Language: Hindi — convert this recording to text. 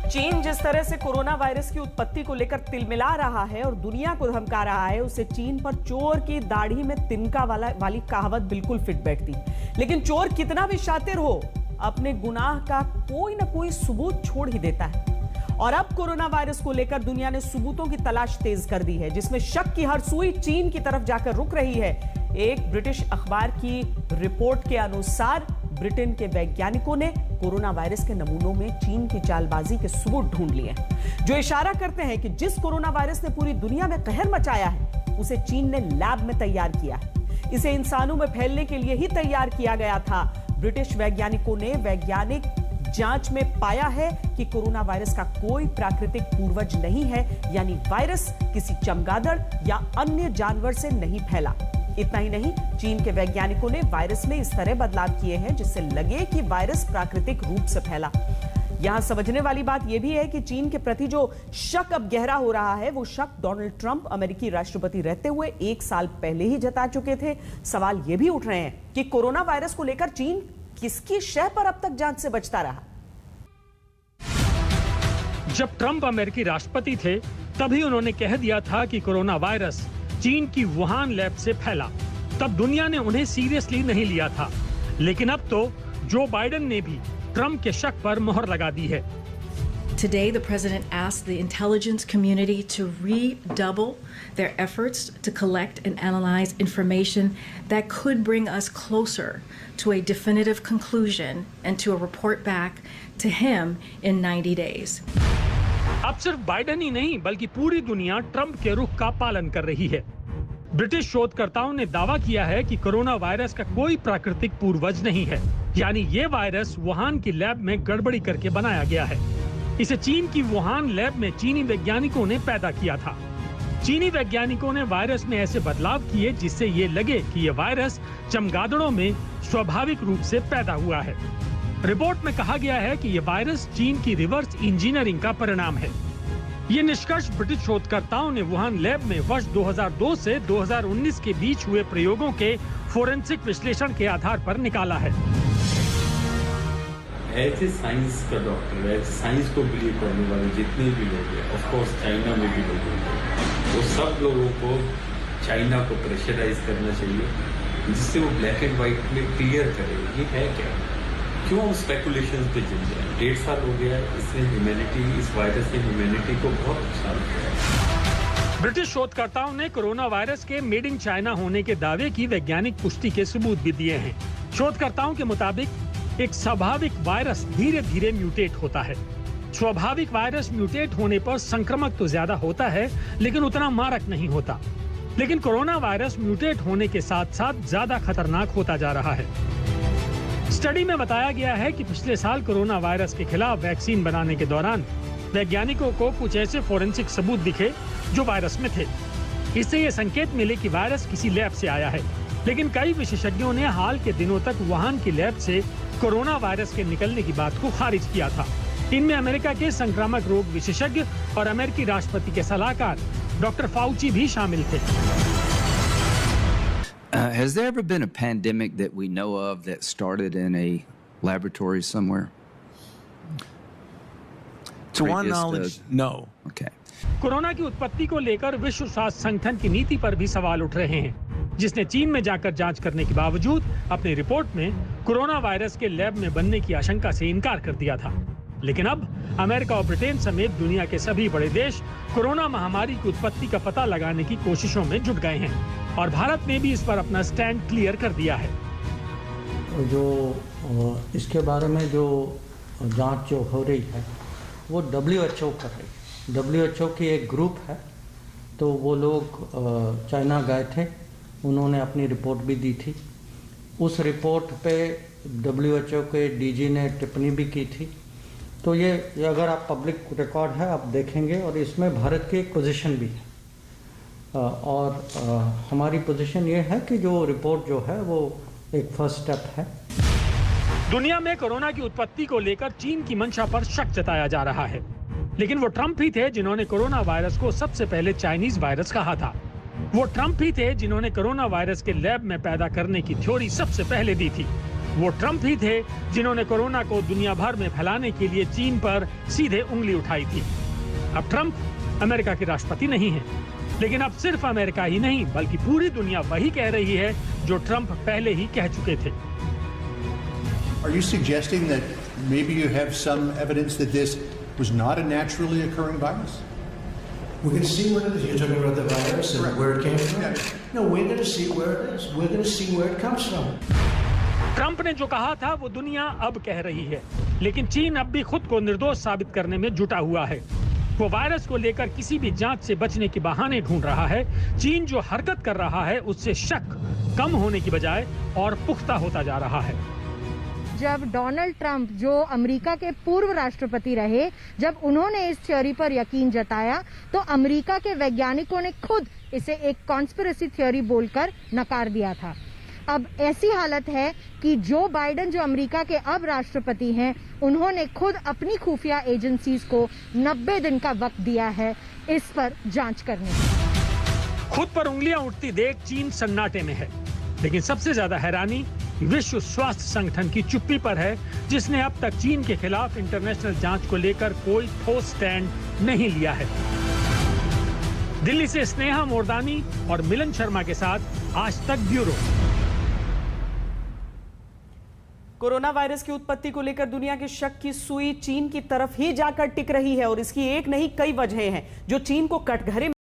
चीन जिस तरह से कोरोना वायरस की उत्पत्ति को लेकर तिलमिला रहा है और दुनिया को धमका रहा है, उसे चीन पर चोर की दाढ़ी में तिनका वाली कहावत बिल्कुल फिट बैठती। लेकिन चोर कितना भी शातिर हो, अपने गुनाह का कोई ना कोई सबूत छोड़ ही देता है। और अब कोरोना वायरस को लेकर दुनिया ने सबूतों की तलाश तेज कर दी है, जिसमें शक की हर सुई चीन की तरफ जाकर रुक रही है। एक ब्रिटिश अखबार की रिपोर्ट के अनुसार ब्रिटेन के वैज्ञानिकों ने कोरोना वायरस के नमूनों में चीन की चालबाजी के सबूत ढूंढ लिए हैं, जो इशारा करते हैं कि जिस कोरोना वायरस ने पूरी दुनिया में कहर मचाया है, उसे चीन ने लैब में तैयार किया है। इसे इंसानों में फैलने के लिए ही तैयार किया गया था। ब्रिटिश वैज्ञानिकों ने वैज्ञानिक जांच में पाया है कि कोरोना वायरस का कोई प्राकृतिक पूर्वज नहीं है, यानी वायरस किसी चमगादड़ या अन्य जानवर से नहीं फैला। इतना ही नहीं, चीन के वैज्ञानिकों ने वायरस में इस तरह बदलाव किए हैं जिससे लगे कि वायरस प्राकृतिक रूप से फैला। यहां समझने वाली बात यह भी है कि चीन के प्रति जो शक अब गहरा हो रहा है, वो शक डोनाल्ड ट्रंप अमेरिकी राष्ट्रपति रहते हुए 1 साल पहले ही जता चुके थे। सवाल यह भी उठ रहे हैं कि कोरोना वायरस को लेकर चीन किसकी शह पर अब तक जांच से बचता रहा। जब ट्रंप अमेरिकी राष्ट्रपति थे, तभी उन्होंने कह दिया था कि कोरोना वायरस चीन की वुहान लैब से फैला। तब दुनिया ने उन्हें सीरियसली नहीं लिया था, लेकिन अब तो जो बाइडेन ने भी ट्रंप के शक पर मोहर लगा दी है। Today, the president asked the intelligence community to redouble their efforts to collect and analyze information that could bring us closer to a definitive conclusion and to a report back to him in 90 days. अब सिर्फ बाइडेन ही नहीं, बल्कि पूरी दुनिया ट्रंप के रुख का पालन कर रही है। ब्रिटिश शोधकर्ताओं ने दावा किया है कि कोरोना वायरस का कोई प्राकृतिक पूर्वज नहीं है, यानी ये वायरस वुहान की लैब में गड़बड़ी करके बनाया गया है। इसे चीन की वुहान लैब में चीनी वैज्ञानिकों ने पैदा किया था। चीनी वैज्ञानिकों ने वायरस में ऐसे बदलाव किए जिससे ये लगे कि ये वायरस चमगादड़ों में स्वाभाविक रूप से पैदा हुआ है। रिपोर्ट में कहा गया है कि ये वायरस चीन की रिवर्स इंजीनियरिंग का परिणाम है। ये निष्कर्ष ब्रिटिश शोधकर्ताओं ने वुहान लैब में वर्ष 2002 से 2019 के बीच हुए प्रयोगों के फोरेंसिक विश्लेषण के आधार पर निकाला है। ऐसे साइंस का डॉक्टर, ऐसे साइंस को बिलीव करने वाले जितने भी लोग हैं, ऑफ कोर्स चाइना में भी लोग हैं, वो सब लोगों को चाइना को प्रेशराइज करना चाहिए, जिससे वो ब्लैक एंड व्हाइट में क्लियर करे ये है क्या। क्यों हम स्पेकुलेशंस पे चल रहे हैं। 1.5 साल हो गया है, इससे ह्यूमैनिटी, इस वायरस से ह्यूमैनिटी को बहुत नुकसान हुआ है। ब्रिटिश शोधकर्ताओं ने कोरोना वायरस के मेड इन चाइना होने के दावे की वैज्ञानिक पुष्टि के सबूत भी दिए हैं। शोधकर्ताओं के मुताबिक एक स्वाभाविक वायरस धीरे धीरे म्यूटेट होता है। स्वाभाविक वायरस म्यूटेट होने पर संक्रमक तो ज्यादा होता है, लेकिन उतना मारक नहीं होता। लेकिन कोरोना वायरस म्यूटेट होने के साथ साथ ज्यादा खतरनाक होता जा रहा है। स्टडी में बताया गया है कि पिछले साल कोरोना वायरस के खिलाफ वैक्सीन बनाने के दौरान वैज्ञानिकों को कुछ ऐसे फोरेंसिक सबूत दिखे जो वायरस में थे। इससे ये संकेत मिले कि वायरस किसी लैब से आया है। लेकिन कई विशेषज्ञों ने हाल के दिनों तक वुहान की लैब से कोरोना वायरस के निकलने की बात को खारिज किया था। इनमें अमेरिका के संक्रामक रोग विशेषज्ञ और अमेरिकी राष्ट्रपति के सलाहकार डॉक्टर फाउची भी शामिल थे। Has there ever been a pandemic that we know of that started in a laboratory somewhere? To our knowledge, no. Okay. Corona की उत्पत्ति को लेकर विश्व स्वास्थ्य संगठन की नीति पर भी सवाल उठ रहे हैं, जिसने चीन में जाकर जांच करने के बावजूद अपनी रिपोर्ट में कोरोना वायरस के लैब में बनने की आशंका से इनकार कर दिया था। लेकिन अब अमेरिका और ब्रिटेन समेत दुनिया के सभी बड़े देश कोरोना महामारी की उत्पत्ति का पता लगाने की कोशिशों में जुट गए हैं और भारत ने भी इस पर अपना स्टैंड क्लियर कर दिया है। जो इसके बारे में जो जांच जो हो रही है वो WHO कर रही है। WHO की एक ग्रुप है, तो वो लोग चाइना गए थे, उन्होंने अपनी रिपोर्ट भी दी थी। उस रिपोर्ट पे WHO के DG ने टिप्पणी भी की थी। तो ये अगर आप पब्लिक रिकॉर्ड है आप देखेंगे, और इसमें भारत की एक पोजीशन भी है। और हमारी पोजीशन ये है कि जो रिपोर्ट जो है वो एक फर्स्ट स्टेप है। दुनिया में कोरोना की उत्पत्ति को लेकर चीन की मंशा पर शक जताया जा रहा है, लेकिन वो ट्रंप ही थे जिन्होंने कोरोना वायरस को सबसे पहले चाइनीज वायरस कहा था। वो ट्रंप ही थे जिन्होंने कोरोना वायरस के लैब में पैदा करने की थ्योरी सबसे पहले दी थी। वो ट्रंप ही थे जिन्होंने कोरोना को दुनिया भर में फैलाने के लिए चीन पर सीधे उंगली उठाई थी। अब ट्रंप अमेरिका के राष्ट्रपति नहीं हैं, लेकिन अब सिर्फ अमेरिका ही नहीं बल्कि पूरी दुनिया वही कह रही है जो ट्रंप पहले ही कह चुके थे। Are you suggesting that maybe you have some evidence that this was not a naturally occurring virus? We're going to see what it is. You're talking about the virus and where it came from? Yeah. No, we're going to see where it is. We're going to see where it comes from. Trump ने जो कहा था वो दुनिया अब कह रही है, लेकिन चीन अब भी खुद को निर्दोष साबित करने में जुटा हुआ है। वो वायरस को लेकर किसी भी जांच से बचने के बहाने ढूंढ रहा है। चीन जो हरकत कर रहा है उससे शक कम होने की बजाय और पुख्ता होता जा रहा है। जब डोनाल्ड ट्रंप, जो अमेरिका के पूर्व राष्ट्रपति रहे, जब उन्होंने इस थ्योरी पर यकीन जताया तो अमेरिका के वैज्ञानिकों ने खुद इसे एक कॉन्स्पिरेसी थ्योरी बोलकर नकार दिया था। अब ऐसी हालत है कि जो बाइडेन, जो अमेरिका के अब राष्ट्रपति हैं, उन्होंने खुद अपनी खुफिया एजेंसीज को 90 दिन का वक्त दिया है इस पर जांच करने की। खुद पर उंगलियां उठती देख चीन सन्नाटे में है, लेकिन सबसे ज्यादा हैरानी विश्व स्वास्थ्य संगठन की चुप्पी पर है, जिसने अब तक चीन के खिलाफ इंटरनेशनल जांच को लेकर कोई ठोस स्टैंड नहीं लिया है। दिल्ली से स्नेहा मोरदानी और मिलन शर्मा के साथ आज तक ब्यूरो। कोरोना वायरस की उत्पत्ति को लेकर दुनिया के शक की सुई चीन की तरफ ही जाकर टिक रही है और इसकी एक नहीं कई वजहें हैं जो चीन को कटघरे